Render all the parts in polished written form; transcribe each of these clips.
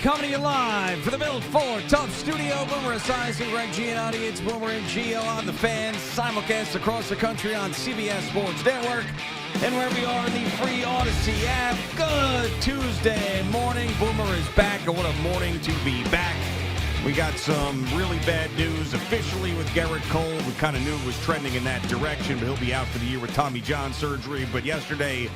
coming to you live for the Built for Tough Studio. Boomer Esiason, Greg Giannotti, it's Boomer and Gio on the Fan, simulcast across the country on CBS Sports Network, and wherever you are in the free Odyssey app. Good Tuesday morning. Boomer is back, and what a morning to be back. We got some really bad news officially with Garrett Cole. We kind of knew it was trending in that direction, but he'll be out for the year with Tommy John surgery. But yesterday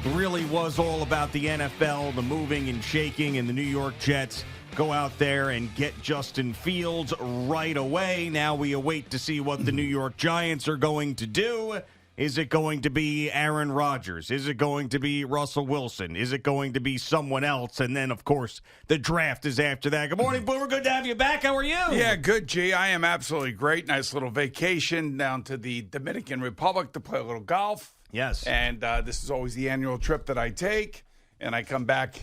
really was all about the NFL, the moving and shaking, and the New York Jets go out there and get Justin Fields right away. Now we await to see what the New York Giants are going to do. Is it going to be Aaron Rodgers? Is it going to be Russell Wilson? Is it going to be someone else? And then, of course, the draft is after that. Good morning, Boomer. Good to have you back. How are you? Yeah, good, G. I am absolutely great. Nice little vacation down to the Dominican Republic to play a little golf. Yes. And this is always the annual trip that I take, and I come back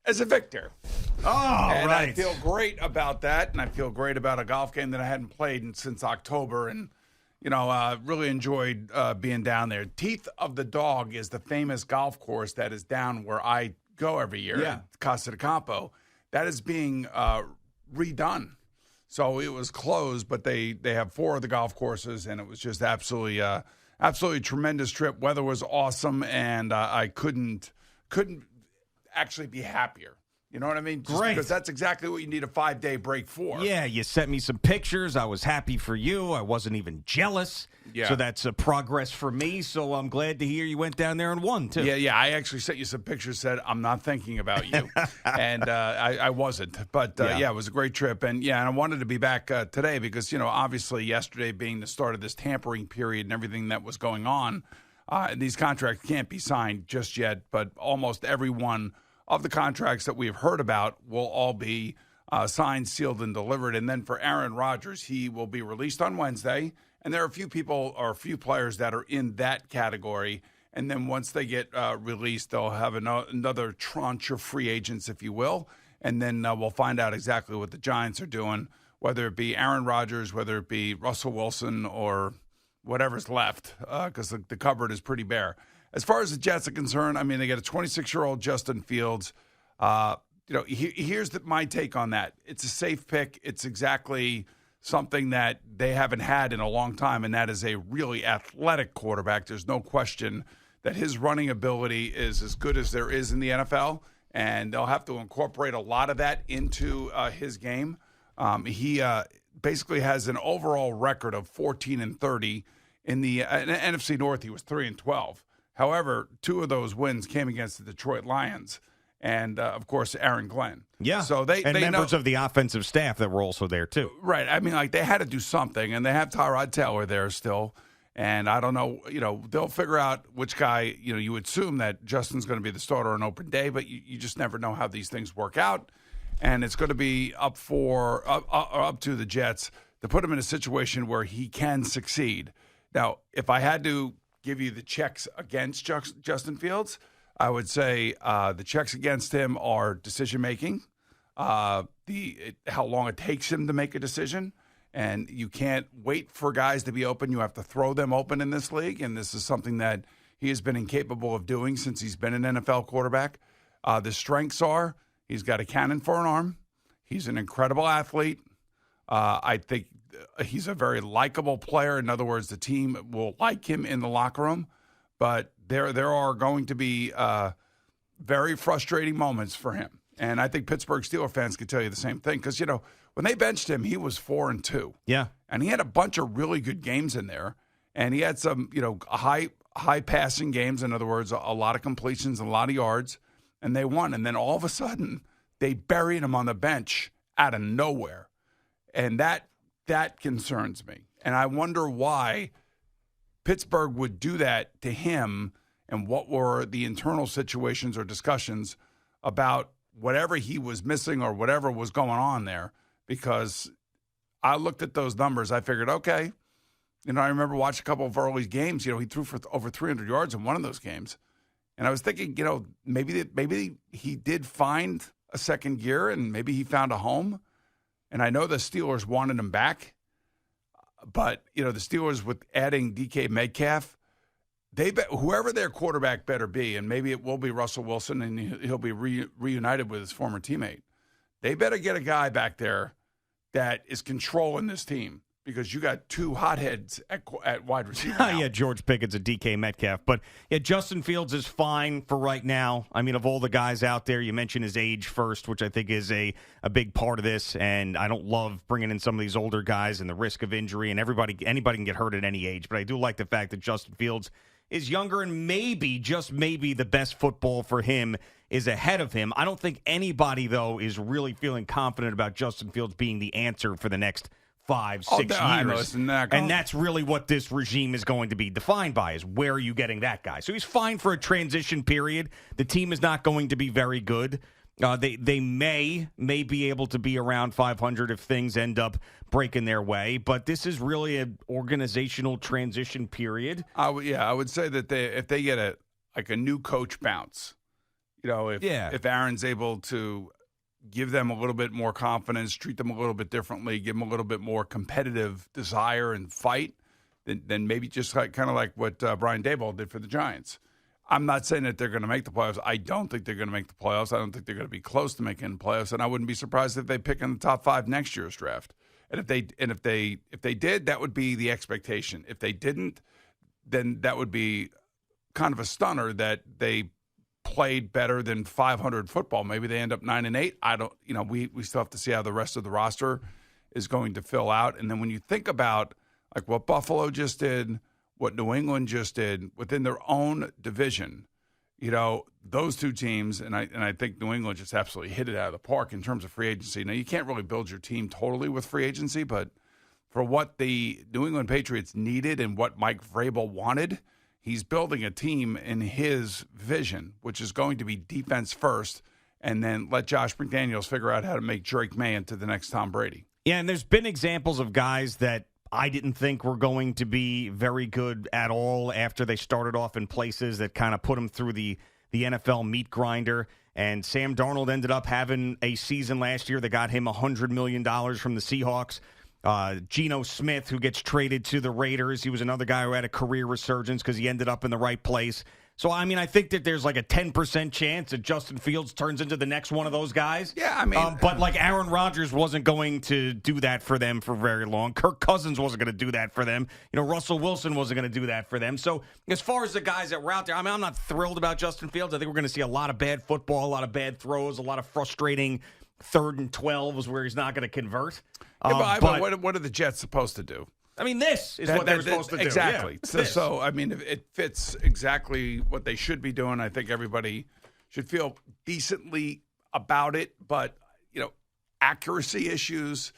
as a victor. Oh, and right. I feel great about that, and I feel great about a golf game that I hadn't played since October, and really enjoyed being down there. Teeth of the Dog is the famous golf course that is down where I go every year, Yeah. Casa de Campo. That is being redone. So it was closed, but they have 4 of the golf courses, and it was just absolutely tremendous trip. Weather was awesome, and I couldn't actually be happier. You know what I mean? Great. Because that's exactly what you need a 5-day break for. Yeah, you sent me some pictures. I was happy for you. I wasn't even jealous. Yeah. So that's a progress for me. So I'm glad to hear you went down there and won, too. Yeah. I actually sent you some pictures, said, I'm not thinking about you. And I wasn't. But, it was a great trip. And I wanted to be back today because, obviously yesterday being the start of this tampering period and everything that was going on, these contracts can't be signed just yet. But almost every one of the contracts that we've heard about will all be signed, sealed, and delivered. And then for Aaron Rodgers, he will be released on Wednesday. And there are a few people or a few players that are in that category. And then once they get released, they'll have another tranche of free agents, if you will. And then we'll find out exactly what the Giants are doing, whether it be Aaron Rodgers, whether it be Russell Wilson, or whatever's left, because the cupboard is pretty bare. As far as the Jets are concerned, I mean, they got a 26-year-old Justin Fields. Here's my take on that. It's a safe pick. It's exactly something that they haven't had in a long time, and that is a really athletic quarterback. There's no question that his running ability is as good as there is in the NFL, and they'll have to incorporate a lot of that into his game. He basically has an overall record of 14-30. In the NFC North, he was 3-12. However, 2 of those wins came against the Detroit Lions and, of course, Aaron Glenn. Yeah, so they members of the offensive staff that were also there, too. Right. I mean, they had to do something, and they have Tyrod Taylor there still. And I don't know, they'll figure out which guy, you would assume that Justin's going to be the starter on open day, but you just never know how these things work out. And it's going to be up to the Jets to put him in a situation where he can succeed. Now, if I had to give you the checks against Justin Fields, I would say the checks against him are decision-making, how long it takes him to make a decision, and you can't wait for guys to be open. You have to throw them open in this league, and this is something that he has been incapable of doing since he's been an NFL quarterback. The strengths are he's got a cannon for an arm. He's an incredible athlete. I think he's a very likable player. In other words, the team will like him in the locker room. But there are going to be very frustrating moments for him. And I think Pittsburgh Steelers fans could tell you the same thing. Because, when they benched him, he was 4-2. Yeah. And he had a bunch of really good games in there. And he had some, high passing games. In other words, a lot of completions, a lot of yards. And they won. And then all of a sudden, they buried him on the bench out of nowhere. And that concerns me. And I wonder why Pittsburgh would do that to him and what were the internal situations or discussions about whatever he was missing or whatever was going on there. Because I looked at those numbers. I figured, okay, I remember watching a couple of early games. He threw for over 300 yards in one of those games. And I was thinking, maybe he did find a second gear and maybe he found a home. And I know the Steelers wanted him back. But, the Steelers with adding DK Metcalf, whoever their quarterback better be, and maybe it will be Russell Wilson and he'll be reunited with his former teammate. they better get a guy back there that is controlling this team, because you got two hotheads at wide receiver now. Yeah, George Pickett's a DK Metcalf. But, yeah, Justin Fields is fine for right now. I mean, of all the guys out there, you mentioned his age first, which I think is a big part of this. And I don't love bringing in some of these older guys and the risk of injury. And anybody can get hurt at any age. But I do like the fact that Justin Fields is younger, and maybe, just maybe, the best football for him is ahead of him. I don't think anybody, though, is really feeling confident about Justin Fields being the answer for the next 5, 6 years. And that's really what this regime is going to be defined by, is where are you getting that guy? So he's fine for a transition period. The team is not going to be very good. They may be able to be around 500 if things end up breaking their way, but this is really an organizational transition period. I would say that if they get a new coach bounce, if Aaron's able to give them a little bit more confidence, treat them a little bit differently, give them a little bit more competitive desire and fight, then maybe just kind of like what Brian Daboll did for the Giants. I'm not saying that they're going to make the playoffs. I don't think they're going to make the playoffs. I don't think they're going to be close to making the playoffs, and I wouldn't be surprised if they pick in the top 5 next year's draft. And if they did, that would be the expectation. If they didn't, then that would be kind of a stunner that they played better than 500 football. Maybe they end up 9-8. I don't. We still have to see how the rest of the roster is going to fill out. And then when you think about like what Buffalo just did, what New England just did within their own division, those two teams, and I think New England just absolutely hit it out of the park in terms of free agency. Now, you can't really build your team totally with free agency, but for what the New England Patriots needed and what Mike Vrabel wanted, he's building a team in his vision, which is going to be defense first, and then let Josh McDaniels figure out how to make Drake May into the next Tom Brady. Yeah, and there's been examples of guys that I didn't think were going to be very good at all after they started off in places that kind of put them through the NFL meat grinder. And Sam Darnold ended up having a season last year that got him $100 million from the Seahawks. Geno Smith, who gets traded to the Raiders, he was another guy who had a career resurgence because he ended up in the right place. So, I mean, I think that there's like a 10% chance that Justin Fields turns into the next one of those guys. Yeah, I mean. But like Aaron Rodgers wasn't going to do that for them for very long. Kirk Cousins wasn't going to do that for them. Russell Wilson wasn't going to do that for them. So, as far as the guys that were out there, I mean, I'm not thrilled about Justin Fields. I think we're going to see a lot of bad football, a lot of bad throws, a lot of frustrating 3rd and 12s where he's not going to convert. But what are the Jets supposed to do? I mean, this is what they're supposed to do. Exactly. Yeah, so, I mean, it fits exactly what they should be doing. I think everybody should feel decently about it. But, accuracy issues,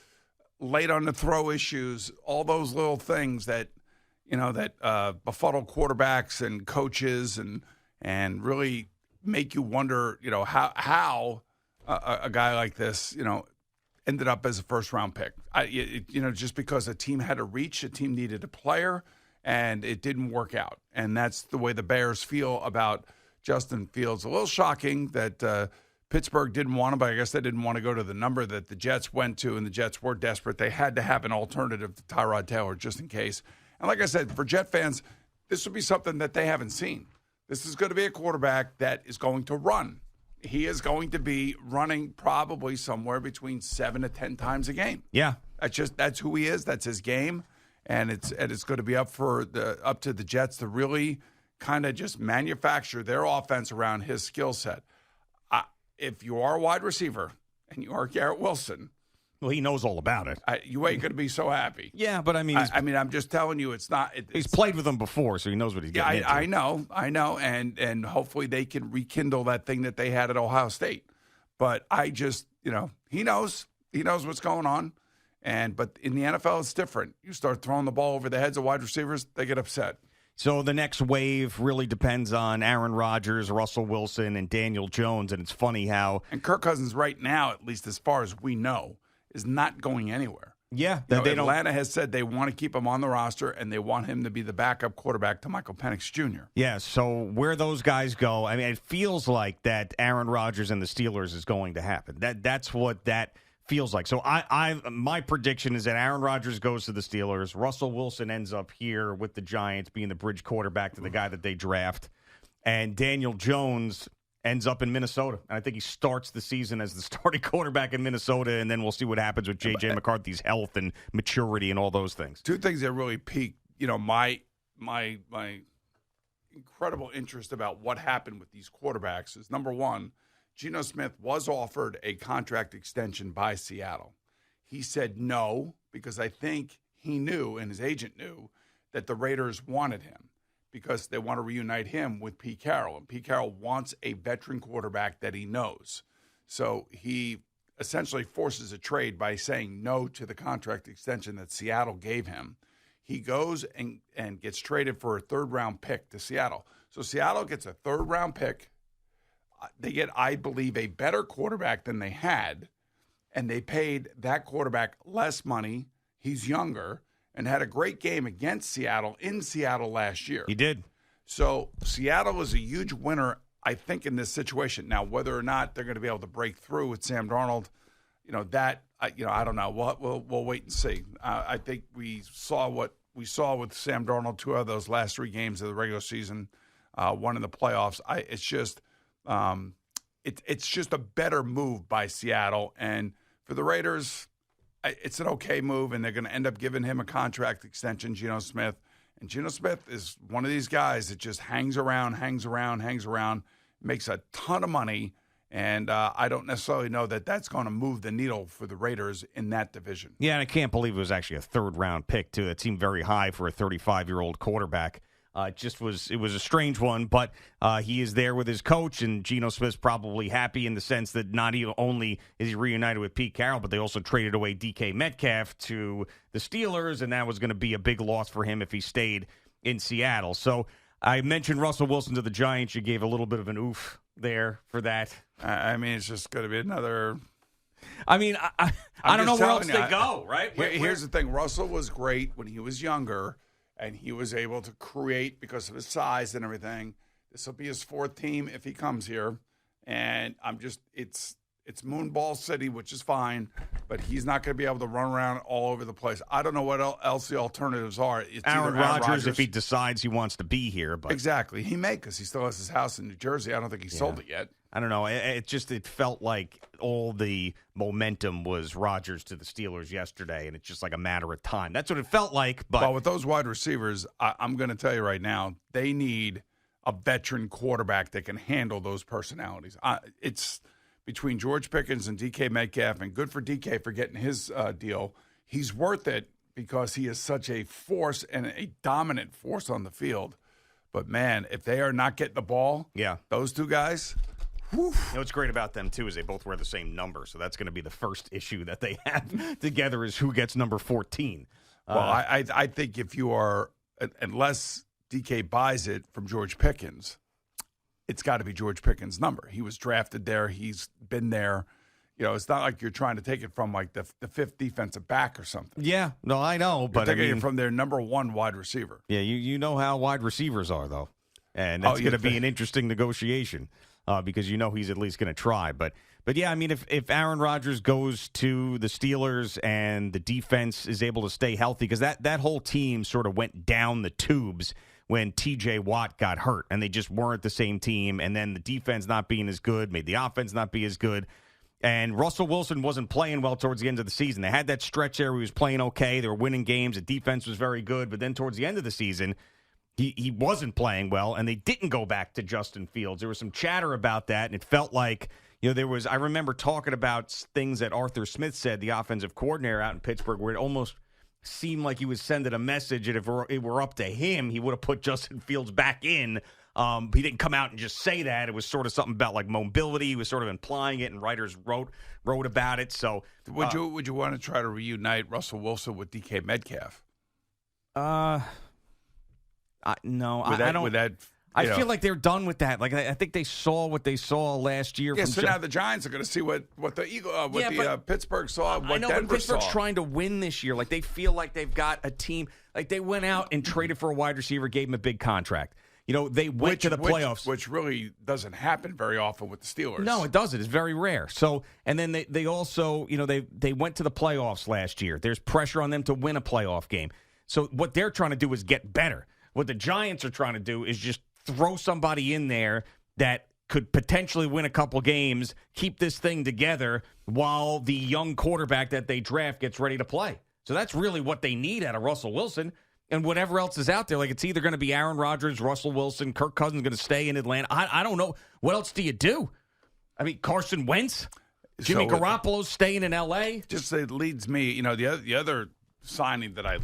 late on the throw issues, all those little things that, befuddle quarterbacks and coaches and really make you wonder, how a guy like this, ended up as a first-round pick. Just because a team had a reach, a team needed a player, and it didn't work out. And that's the way the Bears feel about Justin Fields. A little shocking that Pittsburgh didn't want him, but I guess they didn't want to go to the number that the Jets went to, and the Jets were desperate. They had to have an alternative to Tyrod Taylor just in case. And like I said, for Jet fans, this would be something that they haven't seen. This is going to be a quarterback that is going to run. He is going to be running probably somewhere between 7 to 10 times a game. Yeah, that's who he is. That's his game, and it's going to be up to the Jets to really kind of just manufacture their offense around his skill set. If you are a wide receiver and you are Garrett Wilson, well, he knows all about it. You ain't going to be so happy. Yeah, but I mean, I'm just telling you, it's not. He's played with them before, so he knows what he's getting into. I know, and hopefully they can rekindle that thing that they had at Ohio State. But I just, he knows what's going on, but in the NFL it's different. You start throwing the ball over the heads of wide receivers, they get upset. So the next wave really depends on Aaron Rodgers, Russell Wilson, and Daniel Jones, and it's funny how and Kirk Cousins right now, at least as far as we know, is not going anywhere. Yeah. Atlanta has said they want to keep him on the roster, and they want him to be the backup quarterback to Michael Penix Jr. Yeah, so where those guys go, I mean, it feels like that Aaron Rodgers and the Steelers is going to happen. That's what that feels like. So my prediction is that Aaron Rodgers goes to the Steelers. Russell Wilson ends up here with the Giants, being the bridge quarterback to the guy that they draft. And Daniel Jones ends up in Minnesota. And I think he starts the season as the starting quarterback in Minnesota, and then we'll see what happens with J.J. McCarthy's health and maturity and all those things. Two things that really piqued, my incredible interest about what happened with these quarterbacks is, number one, Geno Smith was offered a contract extension by Seattle. He said no because I think he knew, and his agent knew, that the Raiders wanted him because they want to reunite him with Pete Carroll. And Pete Carroll wants a veteran quarterback that he knows. So he essentially forces a trade by saying no to the contract extension that Seattle gave him. He goes and gets traded for a third-round pick to Seattle. So Seattle gets a third-round pick. They get, I believe, a better quarterback than they had, and they paid that quarterback less money. He's younger and had a great game against Seattle in Seattle last year. He did. So Seattle was a huge winner, I think, in this situation. Now, whether or not they're going to be able to break through with Sam Darnold, I don't know. We'll wait and see. I think we saw what we saw with Sam Darnold 2 of those last 3 games of the regular season, 1 in the playoffs. It's just a better move by Seattle, and for the Raiders, it's an okay move, and they're going to end up giving him a contract extension, Geno Smith. And Geno Smith is one of these guys that just hangs around, makes a ton of money, and I don't necessarily know that that's going to move the needle for the Raiders in that division. Yeah, and I can't believe it was actually a third-round pick, too. It seemed very high for a 35-year-old quarterback. It was a strange one, but he is there with his coach, and Geno Smith's probably happy in the sense that not only is he reunited with Pete Carroll, but they also traded away DK Metcalf to the Steelers, and that was going to be a big loss for him if he stayed in Seattle. So I mentioned Russell Wilson to the Giants. You gave a little bit of an oof there for that. I mean, it's just going to be another... I mean, I don't know where else they go, right? Here's the thing. Russell was great when he was younger, and he was able to create because of his size and everything. This will be his 4th team if he comes here. And it's Moonball City, which is fine, but he's not going to be able to run around all over the place. I don't know what else the alternatives are. It's Aaron Rodgers, if he decides he wants to be here. But exactly. He may because he still has his house in New Jersey. I don't think he sold it yet. I don't know. It felt like all the momentum was Rodgers to the Steelers yesterday, and it's just like a matter of time. That's what it felt like. But with those wide receivers, I'm going to tell you right now, they need a veteran quarterback that can handle those personalities. It's between George Pickens and DK Metcalf, and good for DK for getting his deal. He's worth it because he is such a force and a dominant force on the field. But, man, if they are not getting the ball, those 2 guys – You know what's great about them, too, is they both wear the same number. So that's going to be the first issue that they have together is who gets number 14. Well, I think if you are – unless DK buys it from George Pickens, it's got to be George Pickens' number. He was drafted there. He's been there. It's not like you're trying to take it from, like, the 5th defensive back or something. Yeah. No, I know. But you're taking it from their number 1 wide receiver. Yeah, you know how wide receivers are, though. And that's going to be an interesting negotiation. Because he's at least going to try. But yeah, I mean, if Aaron Rodgers goes to the Steelers and the defense is able to stay healthy, because that whole team sort of went down the tubes when T.J. Watt got hurt, and they just weren't the same team, and then the defense not being as good made the offense not be as good. And Russell Wilson wasn't playing well towards the end of the season. They had that stretch there where he was playing okay. They were winning games. The defense was very good. But then towards the end of the season, he wasn't playing well, and they didn't go back to Justin Fields. There was some chatter about that, and it felt like, I remember talking about things that Arthur Smith said, the offensive coordinator out in Pittsburgh, where it almost seemed like he was sending a message that if it were up to him, he would have put Justin Fields back in. He didn't come out and just say that. It was sort of something about like mobility. He was sort of implying it, and writers wrote about it. So would you want to try to reunite Russell Wilson with DK Metcalf? No, I don't. I feel like they're done with that. Like I think they saw what they saw last year. Yeah, so now the Giants are going to see what the Pittsburgh saw, what Denver saw. But Pittsburgh's trying to win this year. Like they feel like they've got a team. Like they went out and traded for a wide receiver, gave him a big contract. They went to the playoffs, which really doesn't happen very often with the Steelers. No, it doesn't. It's very rare. So, and then they also, they went to the playoffs last year. There's pressure on them to win a playoff game. So what they're trying to do is get better. What the Giants are trying to do is just throw somebody in there that could potentially win a couple games, keep this thing together while the young quarterback that they draft gets ready to play. So that's really what they need out of Russell Wilson. And whatever else is out there, like it's either going to be Aaron Rodgers, Russell Wilson, Kirk Cousins going to stay in Atlanta. I don't know. What else do you do? I mean, Carson Wentz, Jimmy Garoppolo staying in L.A. Just it leads me, the other signing that I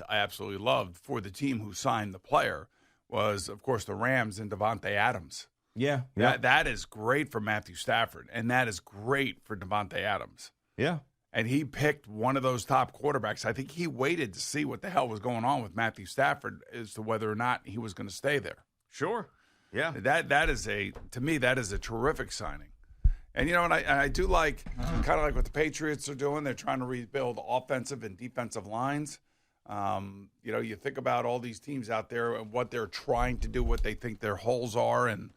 absolutely loved for the team who signed the player was, of course, the Rams and Davante Adams. Yeah. That is great for Matthew Stafford, and that is great for Davante Adams. Yeah. And he picked one of those top quarterbacks. I think he waited to see what the hell was going on with Matthew Stafford as to whether or not he was going to stay there. Sure. Yeah. That is to me, that is a terrific signing. And, and I do like, kind of like what the Patriots are doing. They're trying to rebuild offensive and defensive lines. You think about all these teams out there and what they're trying to do, what they think their holes are. And,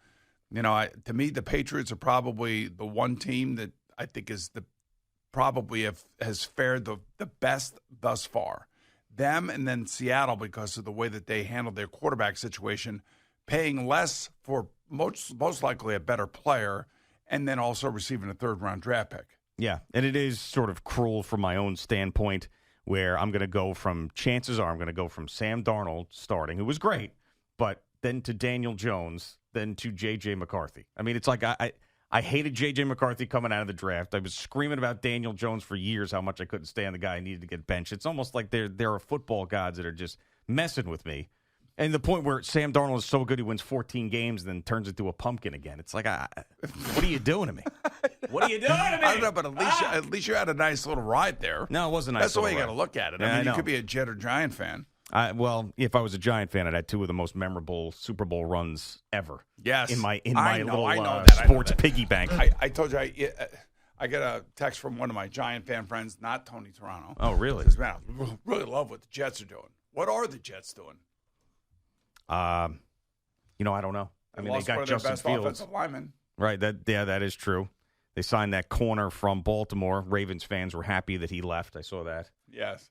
to me, the Patriots are probably the one team that I think is has fared the best thus far. Them and then Seattle, because of the way that they handled their quarterback situation, paying less for most likely a better player, and then also receiving a third-round draft pick. Yeah, and it is sort of cruel from my own standpoint, where I'm going to go from Sam Darnold starting, who was great, but then to Daniel Jones, then to J.J. McCarthy. I mean, it's like I hated J.J. McCarthy coming out of the draft. I was screaming about Daniel Jones for years, how much I couldn't stand the guy. I needed to get benched. It's almost like there are football gods that are just messing with me. And the point where Sam Darnold is so good he wins 14 games and then turns into a pumpkin again. It's like, what are you doing to me? What are you doing to me? I don't know, but at least you had a nice little ride there. No, it wasn't a nice. That's the way you got to look at it. Yeah, I mean, you could be a Jet or Giant fan. Well, if I was a Giant fan, I'd had two of the most memorable Super Bowl runs ever. Yes, in my little sports piggy bank. I told you I get a text from one of my Giant fan friends, not Tony Toronto. Oh, really? Says, man, I really love what the Jets are doing. What are the Jets doing? I don't know. I mean, they got Justin best Fields, offensive lineman. Right? That is true. They signed that corner from Baltimore. Ravens fans were happy that he left. I saw that. Yes.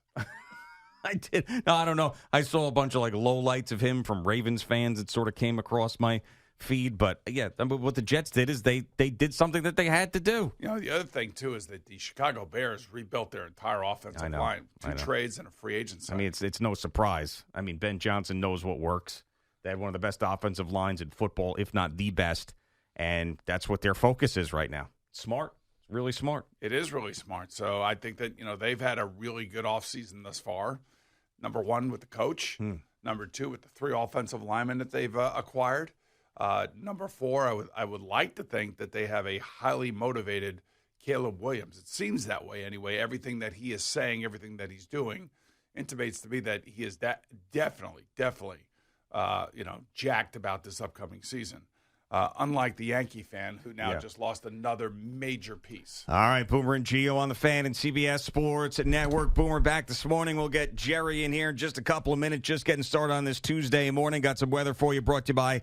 I did. No, I don't know. I saw a bunch of lowlights of him from Ravens fans that sort of came across my feed. But yeah, what the Jets did is they did something that they had to do. The other thing too is that the Chicago Bears rebuilt their entire offensive line, two trades and a free agency. I mean, it's no surprise. I mean, Ben Johnson knows what works. They have one of the best offensive lines in football, if not the best, and that's what their focus is right now. Smart. Really smart. It is really smart. So I think that, they've had a really good offseason thus far. Number one, with the coach. Number two, with the three offensive linemen that they've acquired. Number four, I would like to think that they have a highly motivated Caleb Williams. It seems that way anyway. Everything that he is saying, everything that he's doing intimates to me that he is definitely, jacked about this upcoming season. Unlike the Yankee fan who now just lost another major piece. All right, Boomer and Gio on the Fan and CBS Sports Network. Boomer back this morning. We'll get Jerry in here in just a couple of minutes. Just getting started on this Tuesday morning. Got some weather for you brought to you by